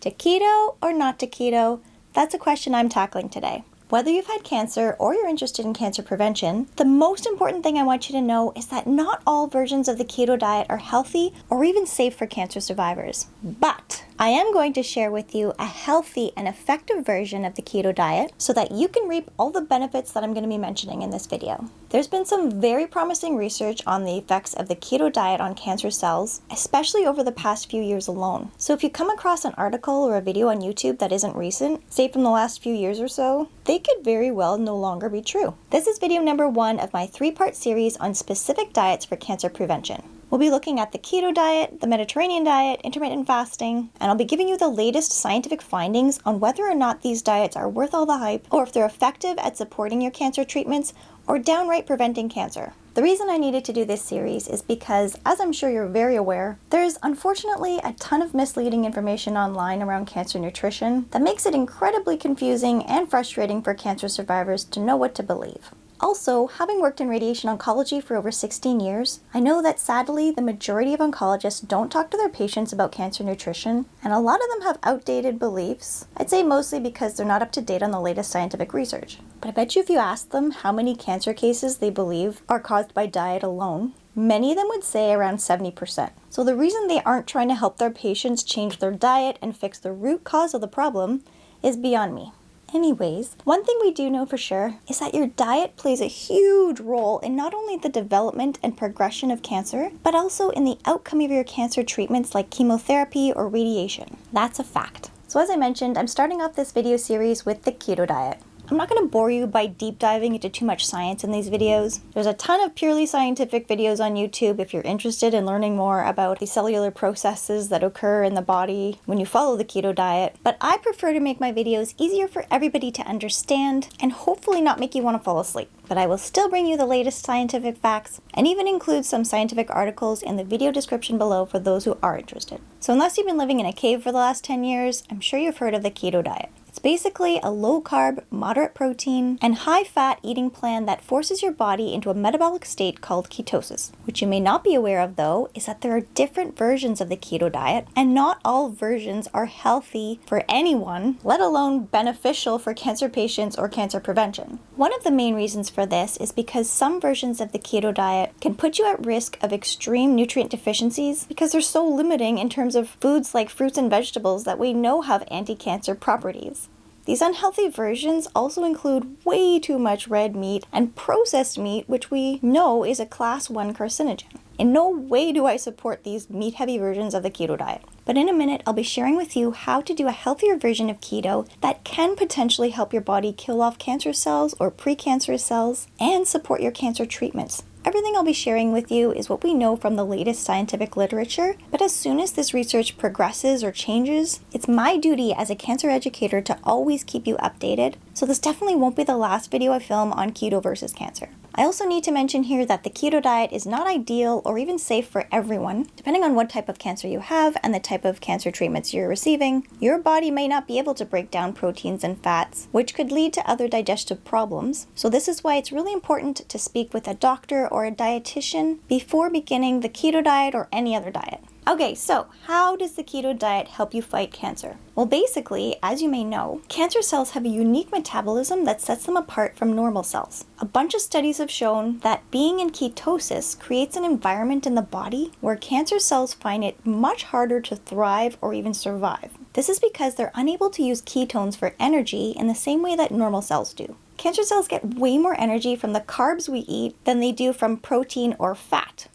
To keto or not to keto? That's a question I'm tackling today. Whether you've had cancer or you're interested in cancer prevention, the most important thing I want you to know is that not all versions of the keto diet are healthy or even safe for cancer survivors. But I am going to share with you a healthy and effective version of the keto diet so that you can reap all the benefits that I'm going to be mentioning in this video. There's been some very promising research on the effects of the keto diet on cancer cells, especially over the past few years alone. So if you come across an article or a video on YouTube that isn't recent, say from the last few years or so, they could very well no longer be true. This is video number 1 of my 3-part series on specific diets for cancer prevention. We'll be looking at the keto diet, the Mediterranean diet, intermittent fasting, and I'll be giving you the latest scientific findings on whether or not these diets are worth all the hype, or if they're effective at supporting your cancer treatments, or downright preventing cancer. The reason I needed to do this series is because, as I'm sure you're very aware, there's unfortunately a ton of misleading information online around cancer nutrition that makes it incredibly confusing and frustrating for cancer survivors to know what to believe. Also, having worked in radiation oncology for over 16 years, I know that sadly the majority of oncologists don't talk to their patients about cancer nutrition, and a lot of them have outdated beliefs. I'd say mostly because they're not up to date on the latest scientific research. But I bet you if you ask them how many cancer cases they believe are caused by diet alone, many of them would say around 70%. So the reason they aren't trying to help their patients change their diet and fix the root cause of the problem is beyond me. Anyways, one thing we do know for sure is that your diet plays a huge role in not only the development and progression of cancer, but also in the outcome of your cancer treatments like chemotherapy or radiation. That's a fact. So as I mentioned, I'm starting off this video series with the keto diet. I'm not going to bore you by deep diving into too much science in these videos. There's a ton of purely scientific videos on YouTube if you're interested in learning more about the cellular processes that occur in the body when you follow the keto diet. But I prefer to make my videos easier for everybody to understand and hopefully not make you want to fall asleep. But I will still bring you the latest scientific facts and even include some scientific articles in the video description below for those who are interested. So unless you've been living in a cave for the last 10 years, I'm sure you've heard of the keto diet. It's basically a low-carb, moderate protein, and high-fat eating plan that forces your body into a metabolic state called ketosis. What you may not be aware of, though, is that there are different versions of the keto diet, and not all versions are healthy for anyone, let alone beneficial for cancer patients or cancer prevention. One of the main reasons for this is because some versions of the keto diet can put you at risk of extreme nutrient deficiencies because they're so limiting in terms of foods like fruits and vegetables that we know have anti-cancer properties. These unhealthy versions also include way too much red meat and processed meat, which we know is a class 1 carcinogen. In no way do I support these meat-heavy versions of the keto diet. But in a minute, I'll be sharing with you how to do a healthier version of keto that can potentially help your body kill off cancer cells or precancerous cells and support your cancer treatments. Everything I'll be sharing with you is what we know from the latest scientific literature, but as soon as this research progresses or changes, it's my duty as a cancer educator to always keep you updated, so this definitely won't be the last video I film on keto versus cancer. I also need to mention here that the keto diet is not ideal or even safe for everyone. Depending on what type of cancer you have and the type of cancer treatments you're receiving, your body may not be able to break down proteins and fats, which could lead to other digestive problems. So this is why it's really important to speak with a doctor or a dietitian before beginning the keto diet or any other diet. Okay, so how does the keto diet help you fight cancer? Well, basically, as you may know, cancer cells have a unique metabolism that sets them apart from normal cells. A bunch of studies have shown that being in ketosis creates an environment in the body where cancer cells find it much harder to thrive or even survive. This is because they're unable to use ketones for energy in the same way that normal cells do. Cancer cells get way more energy from the carbs we eat than they do from protein or fat.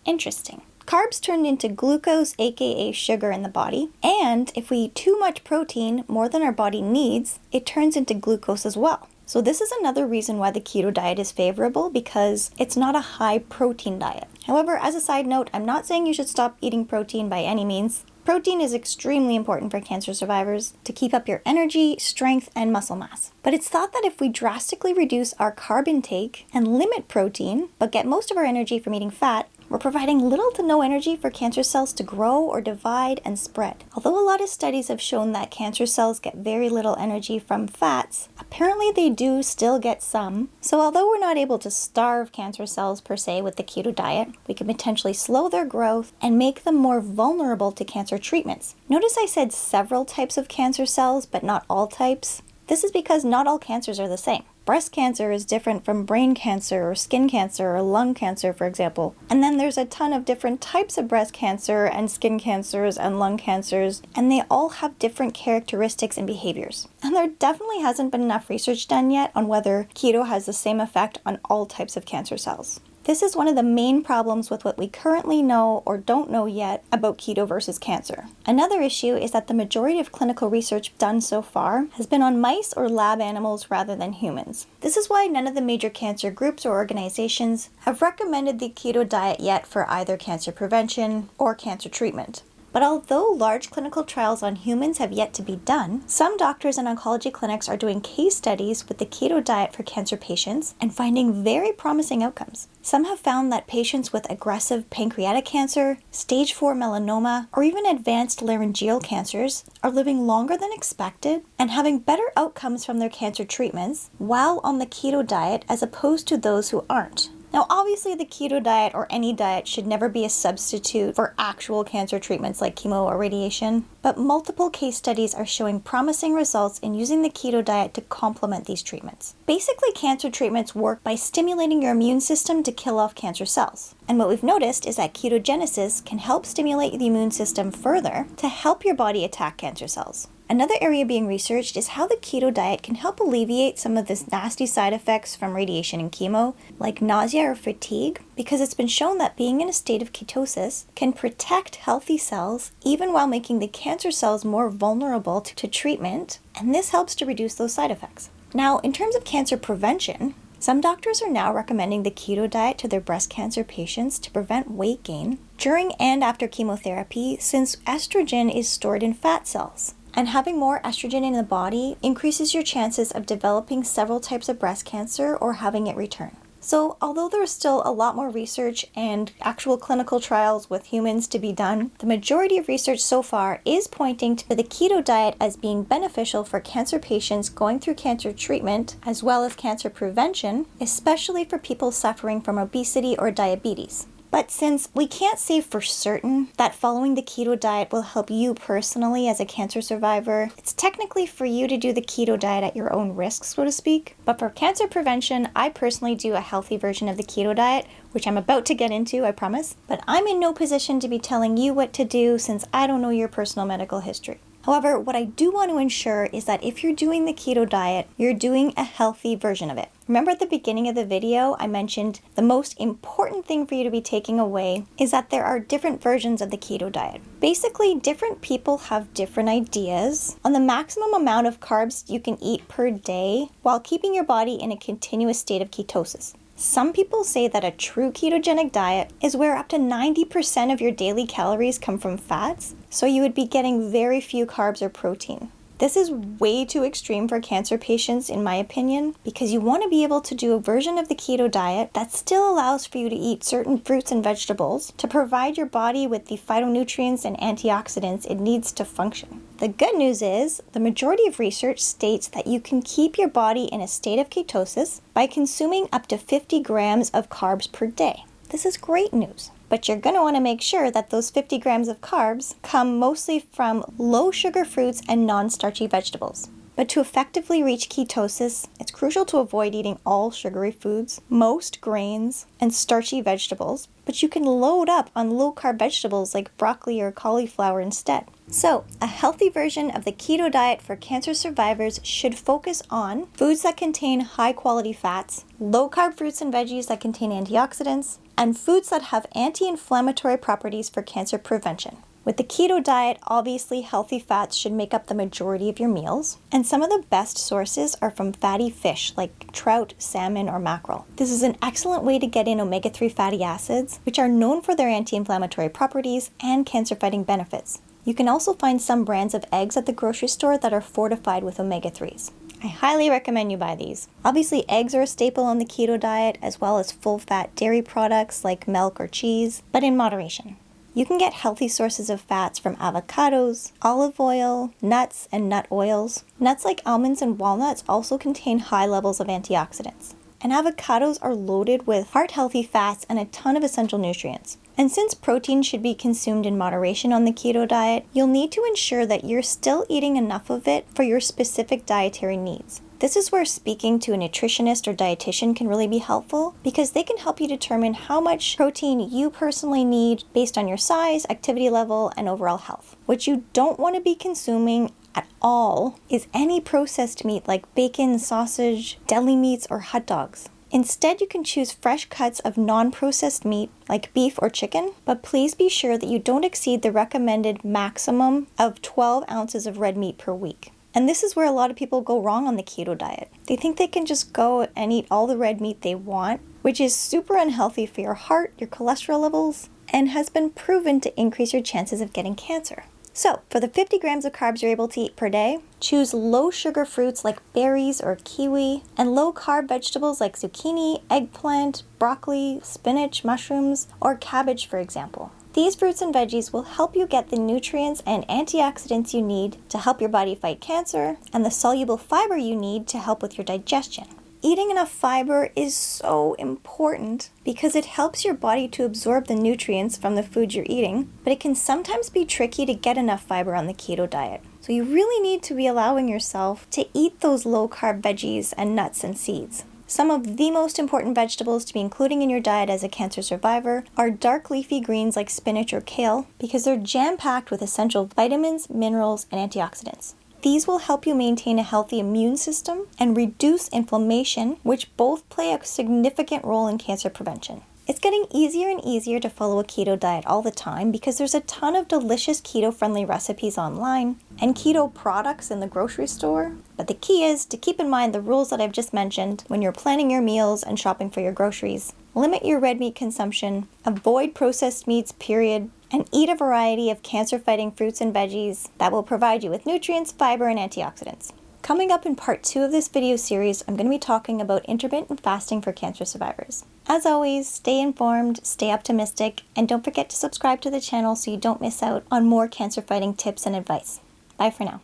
Interesting. Carbs turn into glucose, aka sugar, in the body, and if we eat too much protein, more than our body needs, it turns into glucose as well. So this is another reason why the keto diet is favorable, because it's not a high protein diet. However, as a side note, I'm not saying you should stop eating protein by any means. Protein is extremely important for cancer survivors to keep up your energy, strength, and muscle mass. But it's thought that if we drastically reduce our carb intake and limit protein, but get most of our energy from eating fat, we're providing little to no energy for cancer cells to grow or divide and spread. Although a lot of studies have shown that cancer cells get very little energy from fats, apparently they do still get some. So although we're not able to starve cancer cells per se with the keto diet, we can potentially slow their growth and make them more vulnerable to cancer treatments. Notice I said several types of cancer cells, but not all types. This is because not all cancers are the same. Breast cancer is different from brain cancer or skin cancer or lung cancer, for example. And then there's a ton of different types of breast cancer and skin cancers and lung cancers, and they all have different characteristics and behaviors. And there definitely hasn't been enough research done yet on whether keto has the same effect on all types of cancer cells. This is one of the main problems with what we currently know or don't know yet about keto versus cancer. Another issue is that the majority of clinical research done so far has been on mice or lab animals rather than humans. This is why none of the major cancer groups or organizations have recommended the keto diet yet for either cancer prevention or cancer treatment. But although large clinical trials on humans have yet to be done, some doctors and oncology clinics are doing case studies with the keto diet for cancer patients and finding very promising outcomes. Some have found that patients with aggressive pancreatic cancer, stage 4 melanoma, or even advanced laryngeal cancers are living longer than expected and having better outcomes from their cancer treatments while on the keto diet as opposed to those who aren't. Now, obviously, the keto diet or any diet should never be a substitute for actual cancer treatments like chemo or radiation, but multiple case studies are showing promising results in using the keto diet to complement these treatments. Basically, cancer treatments work by stimulating your immune system to kill off cancer cells. And what we've noticed is that ketogenesis can help stimulate the immune system further to help your body attack cancer cells. Another area being researched is how the keto diet can help alleviate some of the nasty side effects from radiation and chemo, like nausea or fatigue, because it's been shown that being in a state of ketosis can protect healthy cells even while making the cancer cells more vulnerable to treatment, and this helps to reduce those side effects. Now, in terms of cancer prevention, some doctors are now recommending the keto diet to their breast cancer patients to prevent weight gain during and after chemotherapy, since estrogen is stored in fat cells. And having more estrogen in the body increases your chances of developing several types of breast cancer or having it return. So although there's still a lot more research and actual clinical trials with humans to be done, the majority of research so far is pointing to the keto diet as being beneficial for cancer patients going through cancer treatment as well as cancer prevention, especially for people suffering from obesity or diabetes. But since we can't say for certain that following the keto diet will help you personally as a cancer survivor, it's technically for you to do the keto diet at your own risk, so to speak. But for cancer prevention, I personally do a healthy version of the keto diet, which I'm about to get into, I promise. But I'm in no position to be telling you what to do since I don't know your personal medical history. However, what I do want to ensure is that if you're doing the keto diet, you're doing a healthy version of it. Remember at the beginning of the video, I mentioned the most important thing for you to be taking away is that there are different versions of the keto diet. Basically, different people have different ideas on the maximum amount of carbs you can eat per day while keeping your body in a continuous state of ketosis. Some people say that a true ketogenic diet is where up to 90% of your daily calories come from fats, so you would be getting very few carbs or protein. This is way too extreme for cancer patients, in my opinion, because you want to be able to do a version of the keto diet that still allows for you to eat certain fruits and vegetables to provide your body with the phytonutrients and antioxidants it needs to function. The good news is, the majority of research states that you can keep your body in a state of ketosis by consuming up to 50 grams of carbs per day. This is great news. But you're going to want to make sure that those 50 grams of carbs come mostly from low sugar fruits and non-starchy vegetables. But to effectively reach ketosis, it's crucial to avoid eating all sugary foods, most grains, and starchy vegetables, but you can load up on low-carb vegetables like broccoli or cauliflower instead. So, a healthy version of the keto diet for cancer survivors should focus on foods that contain high-quality fats, low-carb fruits and veggies that contain antioxidants, and foods that have anti-inflammatory properties for cancer prevention. With the keto diet, obviously healthy fats should make up the majority of your meals, and some of the best sources are from fatty fish like trout, salmon, or mackerel. This is an excellent way to get in omega-3 fatty acids, which are known for their anti-inflammatory properties and cancer-fighting benefits. You can also find some brands of eggs at the grocery store that are fortified with omega-3s. I highly recommend you buy these. Obviously, eggs are a staple on the keto diet, as well as full-fat dairy products like milk or cheese, but in moderation. You can get healthy sources of fats from avocados, olive oil, nuts, and nut oils. Nuts like almonds and walnuts also contain high levels of antioxidants. And avocados are loaded with heart-healthy fats and a ton of essential nutrients. And since protein should be consumed in moderation on the keto diet, you'll need to ensure that you're still eating enough of it for your specific dietary needs. This is where speaking to a nutritionist or dietitian can really be helpful, because they can help you determine how much protein you personally need based on your size, activity level, and overall health. What you don't want to be consuming at all is any processed meat like bacon, sausage, deli meats, or hot dogs. Instead, you can choose fresh cuts of non-processed meat like beef or chicken, but please be sure that you don't exceed the recommended maximum of 12 ounces of red meat per week. And this is where a lot of people go wrong on the keto diet. They think they can just go and eat all the red meat they want, which is super unhealthy for your heart, your cholesterol levels, and has been proven to increase your chances of getting cancer. So, for the 50 grams of carbs you're able to eat per day, choose low-sugar fruits like berries or kiwi, and low-carb vegetables like zucchini, eggplant, broccoli, spinach, mushrooms, or cabbage, for example. These fruits and veggies will help you get the nutrients and antioxidants you need to help your body fight cancer, and the soluble fiber you need to help with your digestion. Eating enough fiber is so important because it helps your body to absorb the nutrients from the food you're eating, but it can sometimes be tricky to get enough fiber on the keto diet. So you really need to be allowing yourself to eat those low-carb veggies and nuts and seeds. Some of the most important vegetables to be including in your diet as a cancer survivor are dark leafy greens like spinach or kale, because they're jam-packed with essential vitamins, minerals, and antioxidants. These will help you maintain a healthy immune system and reduce inflammation, which both play a significant role in cancer prevention. It's getting easier and easier to follow a keto diet all the time because there's a ton of delicious keto-friendly recipes online and keto products in the grocery store. But the key is to keep in mind the rules that I've just mentioned when you're planning your meals and shopping for your groceries. Limit your red meat consumption, avoid processed meats, period, and eat a variety of cancer-fighting fruits and veggies that will provide you with nutrients, fiber, and antioxidants. Coming up in part 2 of this video series, I'm going to be talking about intermittent fasting for cancer survivors. As always, stay informed, stay optimistic, and don't forget to subscribe to the channel so you don't miss out on more cancer-fighting tips and advice. Bye for now.